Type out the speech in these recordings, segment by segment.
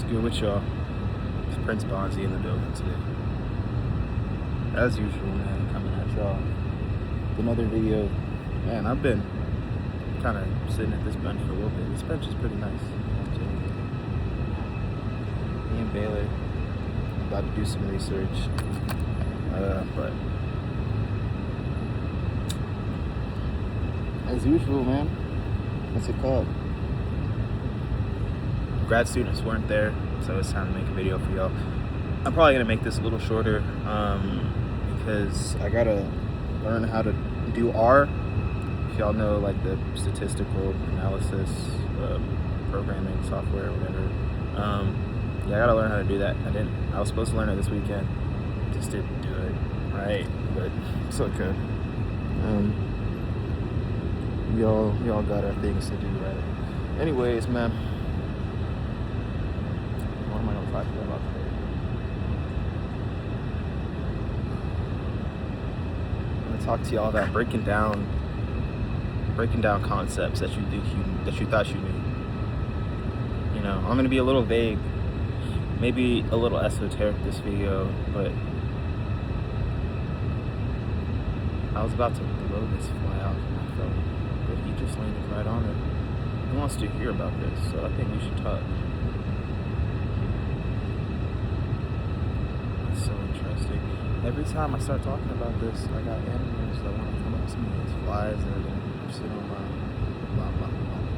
What's good with y'all? It's Prince Bonzi in the building today. As usual, man, coming at y'all with another video. Man, I've been kind of sitting at this bench for a little bit. This bench is pretty nice. Me and Baylor about to do some research. But as usual, man, what's it called? Grad students weren't there, so it's time to make a video for y'all. I'm probably gonna make this a little shorter because I gotta learn how to do R. If y'all know, like the statistical analysis programming software or whatever. Yeah, I gotta learn how to do that. I was supposed to learn it this weekend, just didn't do it, right? But it's okay. Y'all got our things to do, right? Anyways, man. What am I gonna talk to you about today? I'm gonna talk to y'all about breaking down concepts that you thought you knew. You know, I'm gonna be a little vague, maybe a little esoteric this video, but I was about to blow this fly out of my phone, but he just landed right on it. He wants to hear about this, so I think we should talk. It's so interesting. Every time I start talking about this, I got animals that want to come up to me. There's flies that are going to sit on my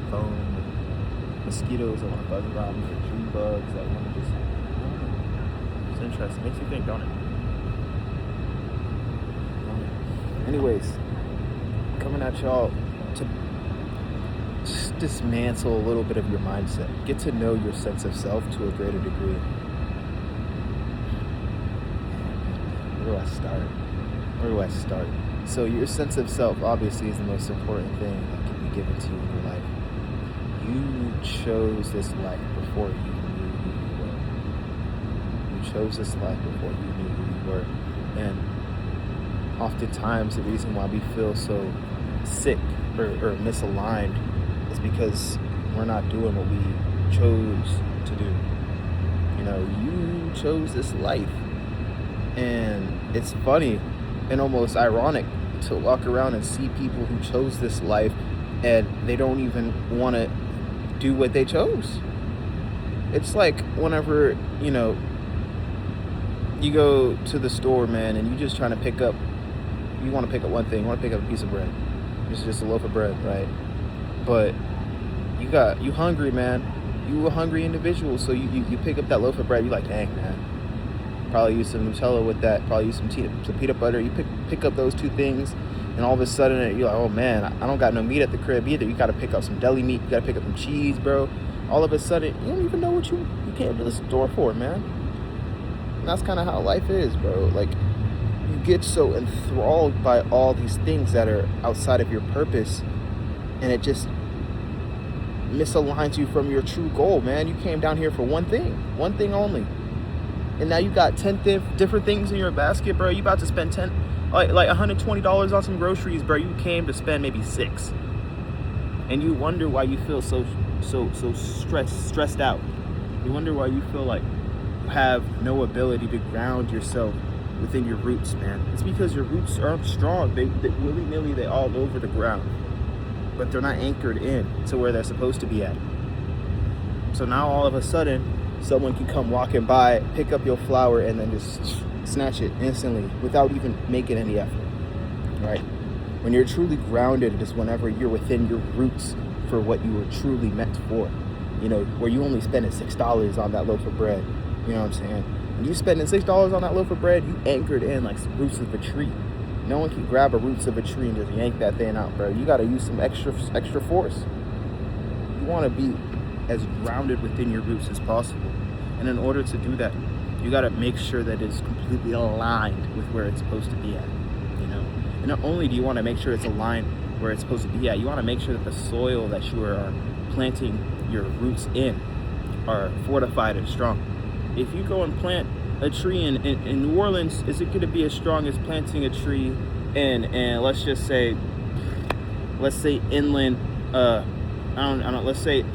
phone, and mosquitoes that want to buzz around me, or tree bugs that want to just, I don't know. It's interesting. Makes you think, don't it? Anyways, coming at y'all to just dismantle a little bit of your mindset. Get to know your sense of self to a greater degree. Where do I start? So your sense of self obviously is the most important thing that can be given to you in your life. You chose this life before you knew who you were. You chose this life before you knew who you were. And oftentimes the reason why we feel so sick or misaligned is because we're not doing what we chose to do. You know, you chose this life. And it's funny and almost ironic to walk around and see people who chose this life and they don't even want to do what they chose. It's like whenever, you know, you go to the store, man, and you just trying to you want to pick up one thing. You want to pick up a piece of bread. It's just a loaf of bread, right? But you hungry, man. You a hungry individual, so you pick up that loaf of bread. You're like, dang, man. Probably use some Nutella with that. Probably use some peanut butter. You pick up those two things, and all of a sudden you're like, oh man, I don't got no meat at the crib either. You got to pick up some deli meat. You got to pick up some cheese, bro. All of a sudden, you don't even know what you came to the store for, man. And that's kind of how life is, bro. Like, you get so enthralled by all these things that are outside of your purpose, and it just misaligns you from your true goal, man. You came down here for one thing only. And now you got 10 different things in your basket, bro. You about to spend like $120 on some groceries, bro. You came to spend maybe $6. And you wonder why you feel so stressed out. You wonder why you feel like you have no ability to ground yourself within your roots, man. It's because your roots aren't strong. They willy-nilly, they all over the ground. But they're not anchored in to where they're supposed to be at. So now all of a sudden, someone can come walking by, pick up your flower, and then just snatch it instantly without even making any effort, right? When you're truly grounded, it is whenever you're within your roots for what you were truly meant for. You know, where you only spending $6 on that loaf of bread. You know what I'm saying? When you spending $6 on that loaf of bread, you anchored in like some roots of a tree. No one can grab a roots of a tree and just yank that thing out, bro. You got to use some extra force. You want to be as grounded within your roots as possible. And in order to do that, you got to make sure that it's completely aligned with where it's supposed to be at, you know? And not only do you want to make sure it's aligned where it's supposed to be at, you want to make sure that the soil that you are planting your roots in are fortified and strong. If you go and plant a tree in New Orleans, is it going to be as strong as planting a tree in, let's say inland, let's say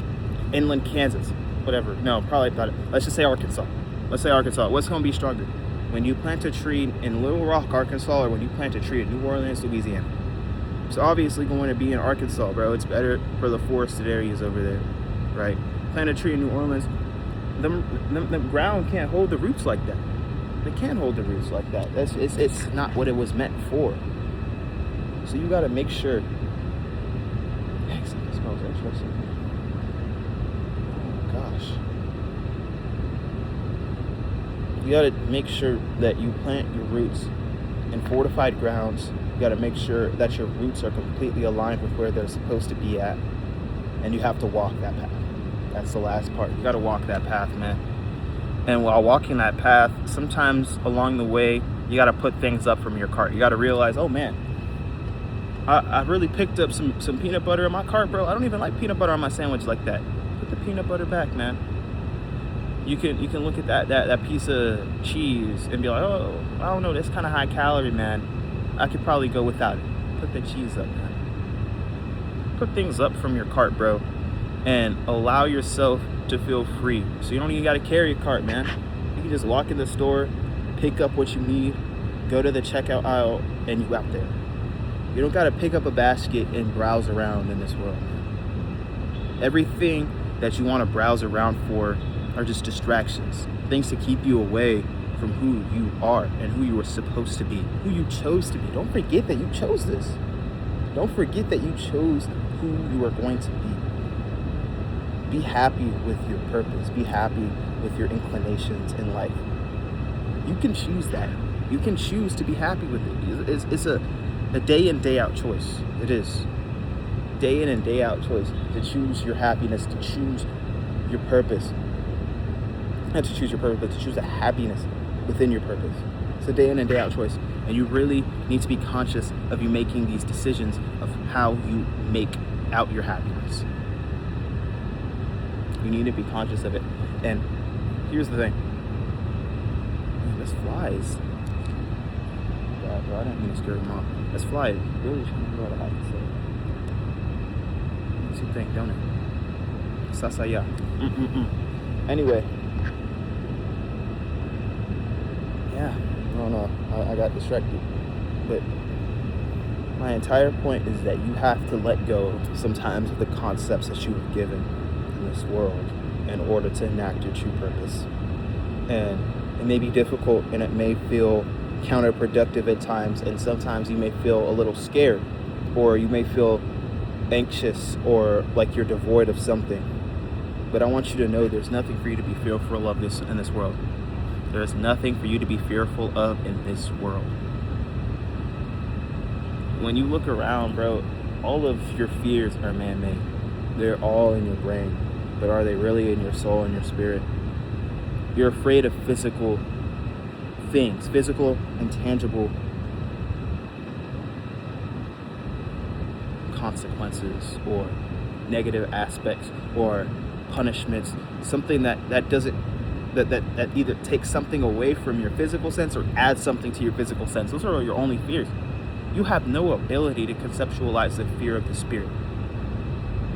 inland Kansas? whatever. No, probably not. Let's just say Arkansas. Let's say Arkansas. What's going to be stronger? When you plant a tree in Little Rock, Arkansas, or when you plant a tree in New Orleans, Louisiana? It's obviously going to be in Arkansas, bro. It's better for the forested areas over there, right? Plant a tree in New Orleans, the ground can't hold the roots like that. They can't hold the roots like that. It's not what it was meant for. So you got to make sure. Dang, something smells interesting. Oh gosh. You got to make sure that you plant your roots in fortified grounds. You got to make sure that your roots are completely aligned with where they're supposed to be at, and you have to walk that path. That's the last part. You got to walk that path, man. And while walking that path, sometimes along the way, you got to put things up from your cart. You got to realize, oh man, I really picked up some peanut butter in my cart, bro. I don't even like peanut butter on my sandwich like that. Put the peanut butter back, man. You can look at that piece of cheese and be like, oh, I don't know, that's kind of high calorie, man. I could probably go without it. Put the cheese up, man. Put things up from your cart, bro, and allow yourself to feel free. So you don't even got to carry a cart, man. You can just walk in the store, pick up what you need, go to the checkout aisle, and you out there. You don't got to pick up a basket and browse around in this world, man. Everything that you want to browse around for are just distractions, things to keep you away from who you are and who you were supposed to be, who you chose to be. Don't forget that you chose this. Don't forget that you chose who you are going to be. Be happy with your purpose. Be happy with your inclinations in life. You can choose that. You can choose to be happy with it. It's a day in, day out choice. It is. Day in and day out choice to choose your happiness, to choose your purpose. Not to choose your purpose, but to choose the happiness within your purpose. It's a day in and day out choice. And you really need to be conscious of you making these decisions of how you make out your happiness. You need to be conscious of it. And here's the thing. Man, this flies. God, bro, I didn't mean to scare them off. This fly is really trying to figure out how to say it. Makes you think, don't it? Sasaya. Anyway. Yeah, I don't know. I got distracted. But my entire point is that you have to let go sometimes of the concepts that you were given in this world in order to enact your true purpose. And it may be difficult and it may feel counterproductive at times, and sometimes you may feel a little scared, or you may feel anxious, or like you're devoid of something. But I want you to know there's nothing for you to be fearful of in this world. There is nothing for you to be fearful of in this world. When you look around, bro, all of your fears are man-made. They're all in your brain, but are they really in your soul and your spirit? You're afraid of physical things, physical and tangible consequences or negative aspects or punishments, something that either takes something away from your physical sense or adds something to your physical sense. Those are your only fears. You have no ability to conceptualize the fear of the spirit.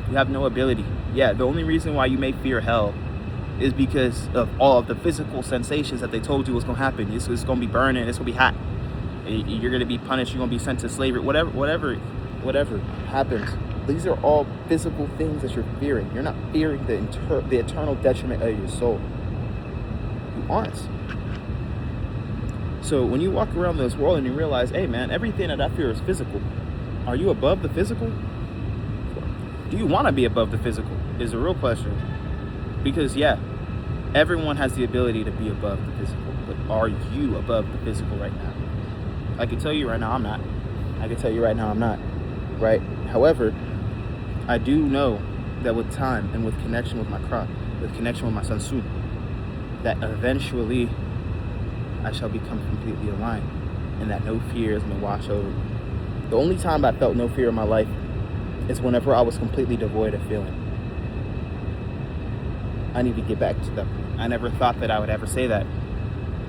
You have no ability. Yeah, the only reason why you may fear hell is because of all of the physical sensations that they told you was going to happen. It's going to be burning. It's going to be hot. You're going to be punished. You're going to be sent to slavery. Whatever happens. These are all physical things that you're fearing. You're not fearing the eternal detriment of your soul. You aren't. So when you walk around this world and you realize, hey man, everything that I fear is physical. Are you above the physical? Do you want to be above the physical? Is a real question. Because yeah, everyone has the ability to be above the physical, but are you above the physical right now? I can tell you right now I'm not. Right? However, I do know that with time and with connection with my Kra, with connection with my Sansu, that eventually I shall become completely aligned and that no fears may wash over me. The only time I felt no fear in my life is whenever I was completely devoid of feeling. I need to get back to that point. I never thought that I would ever say that,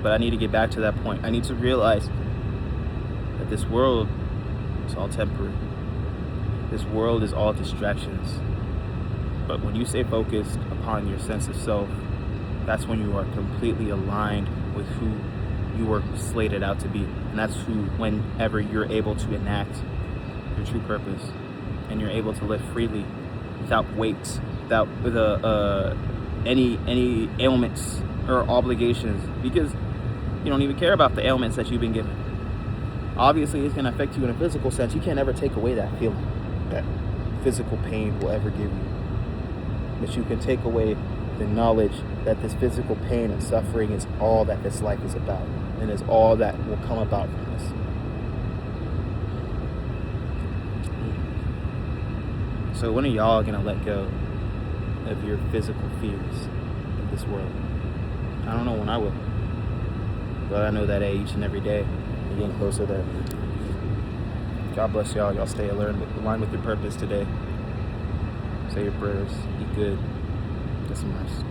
but I need to get back to that point. I need to realize that this world is all temporary. This world is all distractions. But when you stay focused upon your sense of self, that's when you are completely aligned with who you were slated out to be. And that's whenever you're able to enact your true purpose, and you're able to live freely without weights, without any ailments or obligations, because you don't even care about the ailments that you've been given. Obviously, it's going to affect you in a physical sense. You can't ever take away that feeling that physical pain will ever give you. But you can take away the knowledge that this physical pain and suffering is all that this life is about, and is all that will come about from this. So when are y'all going to let go of your physical fears of this world? I don't know when I will. But I know that each and every day, we're getting closer there. God bless y'all. Y'all stay aligned with your purpose today. Say your prayers. Eat good. Get some rest.